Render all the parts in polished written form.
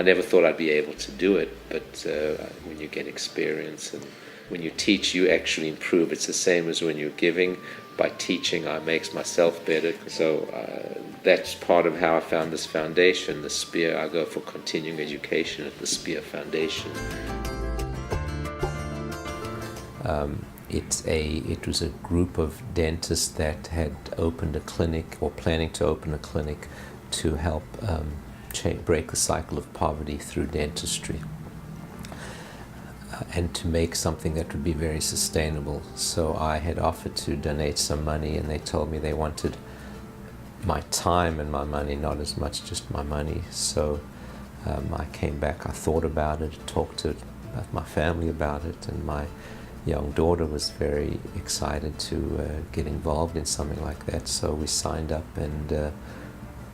I never thought I'd be able to do it, but when you get experience and when you teach, you actually improve. It's the same as when you're giving. By teaching, I makes myself better. So that's part of how I found this foundation, the SPEAR. I go for continuing education at the SPEAR Foundation. It was a group of dentists that had opened a clinic or planning to open a clinic to help break the cycle of poverty through dentistry. And to make something that would be very sustainable. So I had offered to donate some money, and they told me they wanted my time and my money, not as much just my money. So I came back, I thought about it, talked to my family about it, and my young daughter was very excited to get involved in something like that. So we signed up, and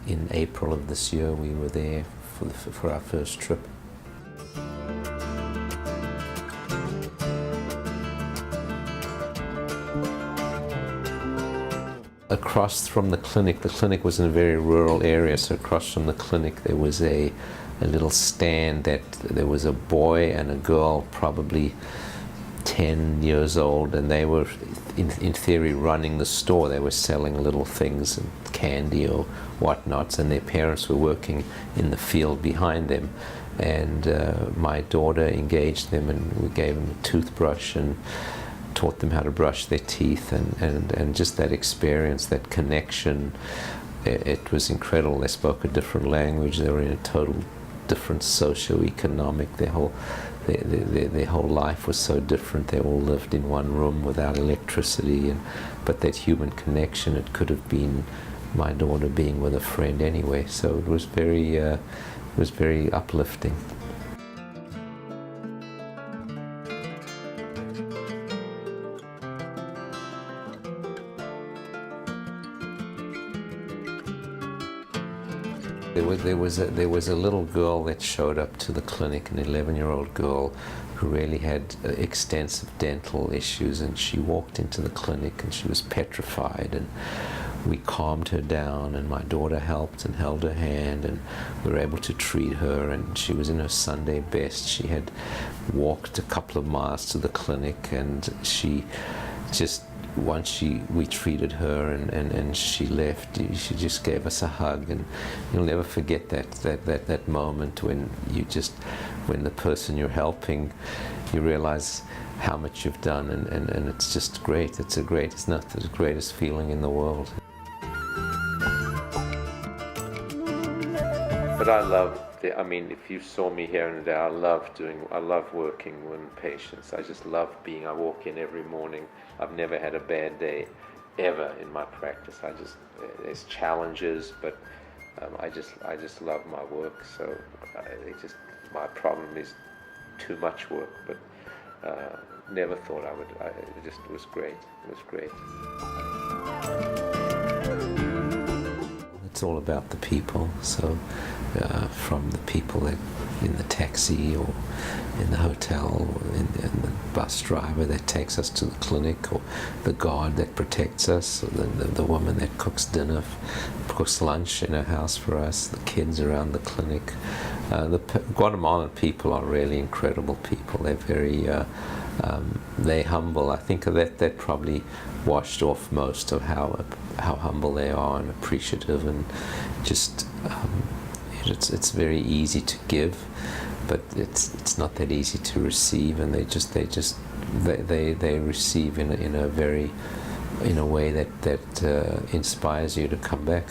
in April of this year we were there for our first trip. Across from the clinic was in a very rural area, so across from the clinic there was a little stand that there was a boy and a girl, probably 10 years old, and they were in theory running the store. They were selling little things, candy or whatnots, and their parents were working in the field behind them. And my daughter engaged them, and we gave them a toothbrush and taught them how to brush their teeth, and just that experience, that connection, it was incredible. They spoke a different language. They were in a total different socio-economic. Their whole life was so different. They all lived in one room without electricity, but that human connection, it could have been my daughter being with a friend anyway. So it was very uplifting. There was a little girl that showed up to the clinic, an 11-year-old girl who really had extensive dental issues, and she walked into the clinic and she was petrified, and we calmed her down, and my daughter helped and held her hand, and we were able to treat her, and she was in her Sunday best. She had walked a couple of miles to the clinic, and she just, once we treated her and she left, she just gave us a hug, and you'll never forget that moment when the person you're helping, you realize how much you've done, and it's just great. It's not the greatest feeling in the world. But I love if you saw me here and there, I love working with patients. I walk in every morning. I've never had a bad day ever in my practice. There's challenges, but I just love my work. So my problem is too much work, but never thought I would. It was great. It was great. It's all about the people. So from the people that in the taxi or in the hotel, or in the bus driver that takes us to the clinic, or the guard that protects us, or the woman that cooks dinner, cooks lunch in her house for us, the kids around the clinic. The Guatemalan people are really incredible people. They're very they're humble. I think that probably washed off most of how humble they are and appreciative, and just it's very easy to give, but it's not that easy to receive, and they receive in a way that inspires you to come back.